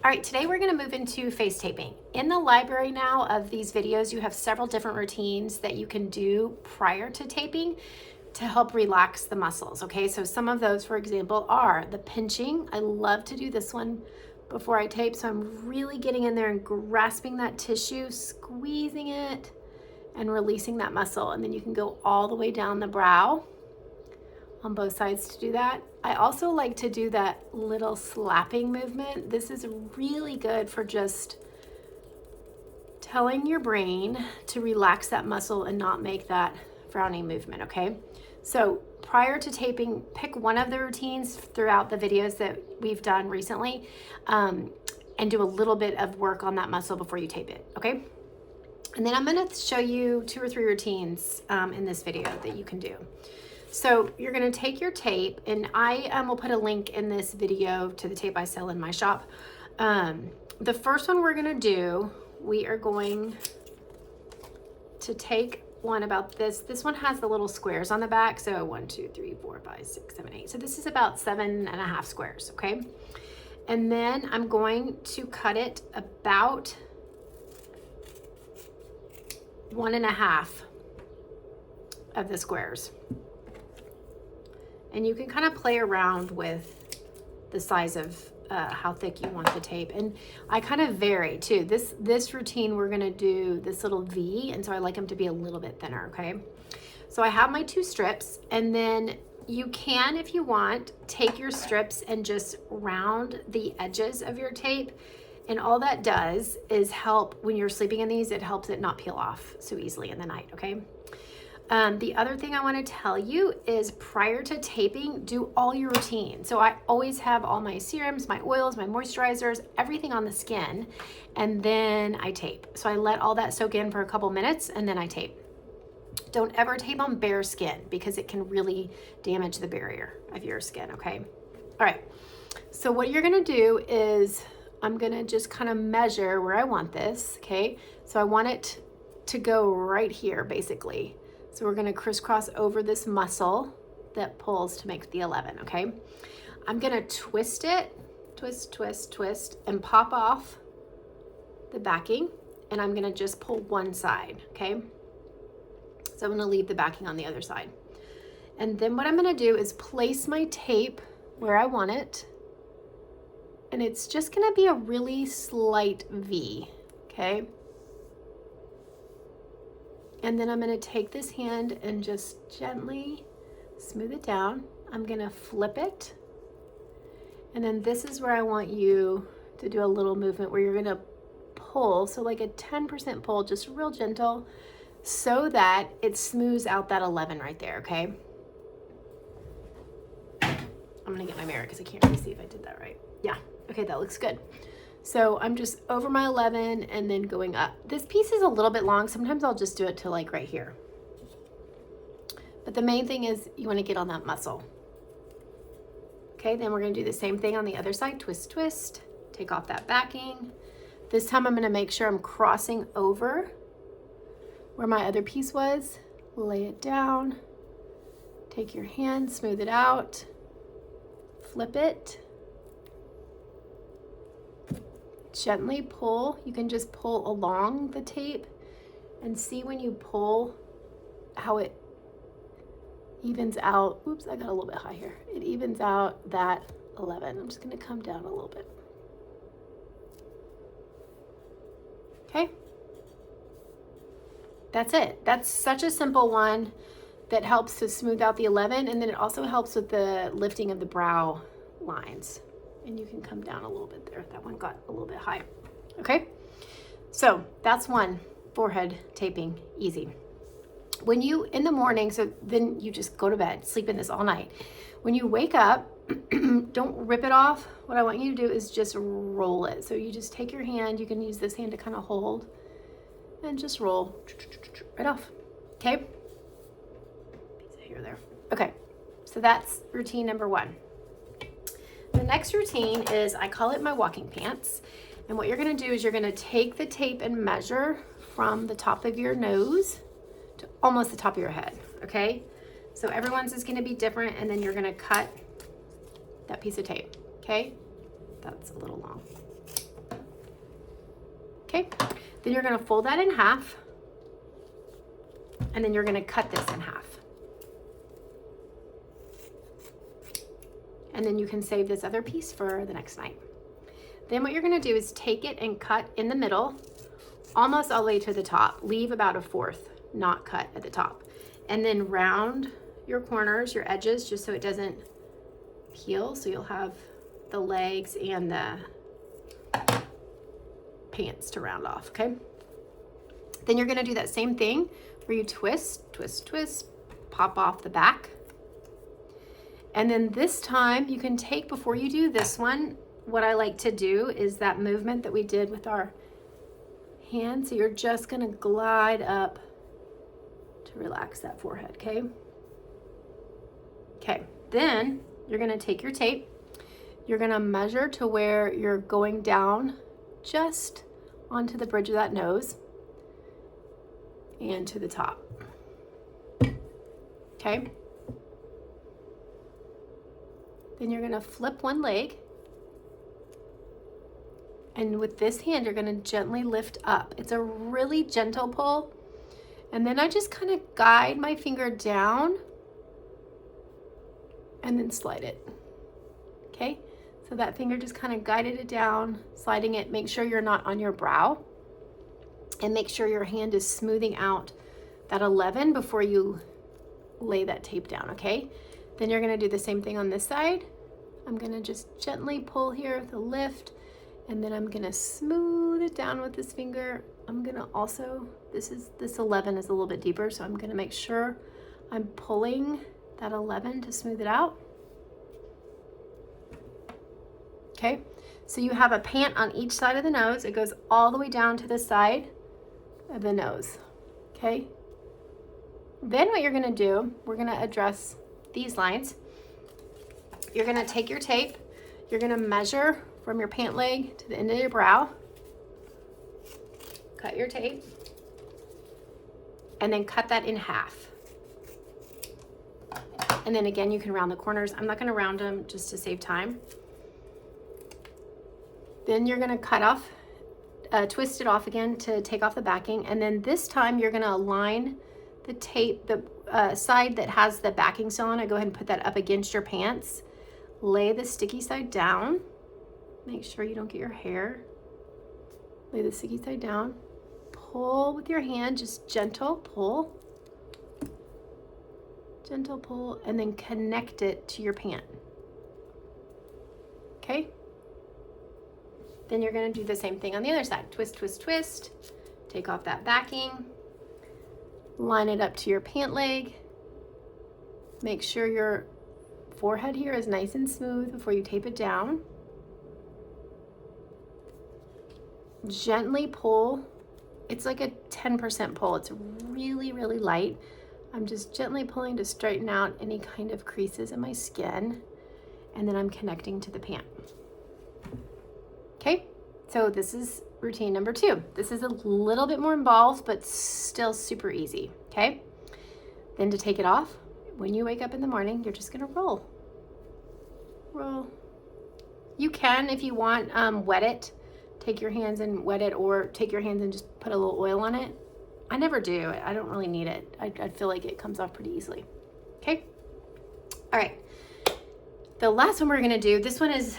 All right, today we're gonna move into face taping. In the library now of these videos, you have several different routines that you can do prior to taping to help relax the muscles, okay? So some of those, for example, are the pinching. I love to do this one before I tape, so I'm really getting in there and grasping that tissue, squeezing it, and releasing that muscle. And then you can go all the way down the brow on both sides to do that. I also like to do that little slapping movement. This is really good for just telling your brain to relax that muscle and not make that frowning movement, okay? So prior to taping, pick one of the routines throughout the videos that we've done recently and do a little bit of work on that muscle before you tape it, okay? And then I'm gonna show you 2 or 3 routines in this video that you can do. So you're gonna take your tape, and I will put a link in this video to the tape I sell in my shop. The first one we're gonna do, we are going to take one about this. This one has the little squares on the back. So 1, 2, 3, 4, 5, 6, 7, 8. So this is about 7.5 squares, okay? And then I'm going to cut it about 1.5 of the squares. And you can kind of play around with the size of how thick you want the tape. And I kind of vary too. This routine, we're gonna do this little V, and so I like them to be a little bit thinner, okay? So I have my 2 strips, and then you can, if you want, take your strips and just round the edges of your tape. And all that does is help when you're sleeping in these, it helps it not peel off so easily in the night, okay? The other thing I want to tell you is prior to taping, do all your routine. So I always have all my serums, my oils, my moisturizers, everything on the skin, and then I tape. So I let all that soak in for a couple minutes and then I tape. Don't ever tape on bare skin because it can really damage the barrier of your skin, okay? All right, so what you're gonna do is I'm gonna just kind of measure where I want this, okay? So I want it to go right here, basically. So we're gonna crisscross over this muscle that pulls to make the 11, okay? I'm gonna twist it, twist, twist, twist, and pop off the backing, and I'm gonna just pull one side, okay? So I'm gonna leave the backing on the other side. And then what I'm gonna do is place my tape where I want it, and it's just gonna be a really slight V, okay? And then I'm gonna take this hand and just gently smooth it down. I'm gonna flip it. And then this is where I want you to do a little movement where you're gonna pull, so like a 10% pull, just real gentle, so that it smooths out that 11 right there, okay? I'm gonna get my mirror because I can't really see if I did that right. Yeah, okay, that looks good. So I'm just over my 11 and then going up. This piece is a little bit long. Sometimes I'll just do it to like right here. But the main thing is you want to get on that muscle. Okay, then we're going to do the same thing on the other side. Twist, twist, take off that backing. This time I'm going to make sure I'm crossing over where my other piece was. Lay it down. Take your hand, smooth it out. Flip it. Gently pull. You can just pull along the tape and see when you pull how it evens out. Oops, I got a little bit high here. It evens out that 11. I'm just going to come down a little bit. Okay. That's it. That's such a simple one that helps to smooth out the 11, and then it also helps with the lifting of the brow lines. And you can come down a little bit there. That one got a little bit high. Okay, so that's one forehead taping, easy. When you, in the morning, so then you just go to bed, sleep in this all night. When you wake up, don't rip it off. What I want you to do is just roll it. So you just take your hand, you can use this hand to kind of hold, and just roll right off, okay? Piece of hair there. Okay, so that's routine number 1. The next routine is, I call it my walking pants. And what you're gonna do is you're gonna take the tape and measure from the top of your nose to almost the top of your head, okay? So everyone's is gonna be different, and then you're gonna cut that piece of tape, okay? That's a little long. Okay, then you're gonna fold that in half, and then you're gonna cut this in half. And then you can save this other piece for the next night. Then what you're gonna do is take it and cut in the middle, almost all the way to the top. Leave about a fourth not cut at the top. And then round your corners, your edges, just so it doesn't peel. So you'll have the legs and the pants to round off, okay? Then you're gonna do that same thing where you twist, twist, twist, pop off the back. And then this time you can take, before you do this one, what I like to do is that movement that we did with our hand. So you're just gonna glide up to relax that forehead, okay? Okay, then you're gonna take your tape, you're gonna measure to where you're going down just onto the bridge of that nose and to the top, okay? Then you're gonna flip one leg, and with this hand, you're gonna gently lift up. It's a really gentle pull. And then I just kind of guide my finger down and then slide it, okay? So that finger just kind of guided it down, sliding it. Make sure you're not on your brow, and make sure your hand is smoothing out that 11 before you lay that tape down, okay? Then you're gonna do the same thing on this side. I'm gonna just gently pull here with a lift, and then I'm gonna smooth it down with this finger. I'm gonna also, this 11 is a little bit deeper, so I'm gonna make sure I'm pulling that 11 to smooth it out. Okay, so you have a pant on each side of the nose. It goes all the way down to the side of the nose, okay? Then what you're gonna do, we're gonna address these lines. You're gonna take your tape, you're gonna measure from your pant leg to the end of your brow, cut your tape, and then cut that in half. And then again, you can round the corners. I'm not gonna round them just to save time. Then you're gonna cut off, twist it off again to take off the backing. And then this time you're gonna align the tape, the side that has the backing still on it. Go ahead and put that up against your pants. Lay the sticky side down. Make sure you don't get your hair. Lay the sticky side down. Pull with your hand, just gentle pull. Gentle pull, and then connect it to your pant. Okay? Then you're gonna do the same thing on the other side. Twist, twist, twist. Take off that backing. Line it up to your pant leg. Make sure your forehead here is nice and smooth before you tape it down. Gently pull. It's like a 10% pull. It's really, really light. I'm just gently pulling to straighten out any kind of creases in my skin. And then I'm connecting to the pant. Okay, so this is routine number 2. This is a little bit more involved, but still super easy, okay? Then to take it off, when you wake up in the morning, you're just gonna roll. Roll. You can, if you want, wet it. Take your hands and wet it, or take your hands and just put a little oil on it. I never do. I don't really need it. I feel like it comes off pretty easily. Okay? All right. The last one we're gonna do, this one is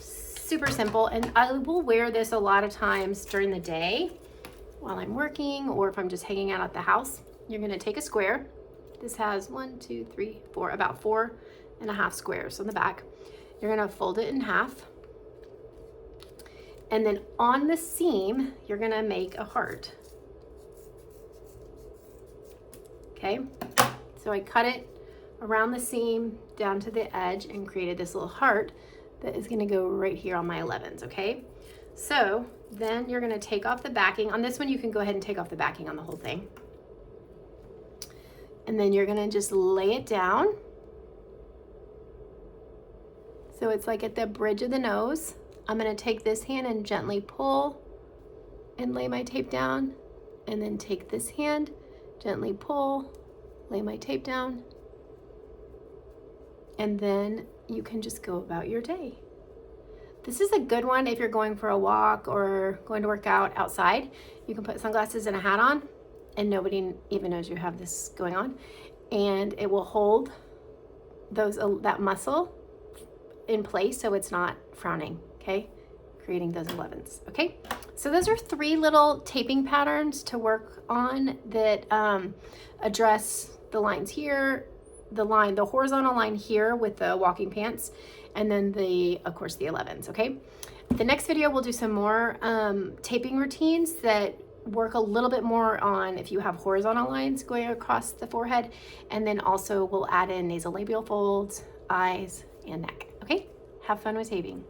super simple, and I will wear this a lot of times during the day while I'm working, or if I'm just hanging out at the house. You're gonna take a square. This has 1, 2, 3, 4, about 4.5 squares on the back. You're gonna fold it in half. And then on the seam, you're gonna make a heart. Okay, so I cut it around the seam down to the edge and created this little heart that is gonna go right here on my 11s, okay? So then you're gonna take off the backing. On this one, you can go ahead and take off the backing on the whole thing. And then you're gonna just lay it down. So it's like at the bridge of the nose. I'm gonna take this hand and gently pull and lay my tape down, and then take this hand, gently pull, lay my tape down, and then you can just go about your day. This is a good one if you're going for a walk or going to work out outside. You can put sunglasses and a hat on and nobody even knows you have this going on, and it will hold that muscle in place so it's not frowning, okay? Creating those 11s, okay? So those are 3 little taping patterns to work on that address the lines here, the horizontal line here with the walking pants, and then of course the 11s, okay? The next video we'll do some more taping routines that work a little bit more on if you have horizontal lines going across the forehead, and then also we'll add in nasolabial folds, eyes, and neck, okay? Have fun with taping.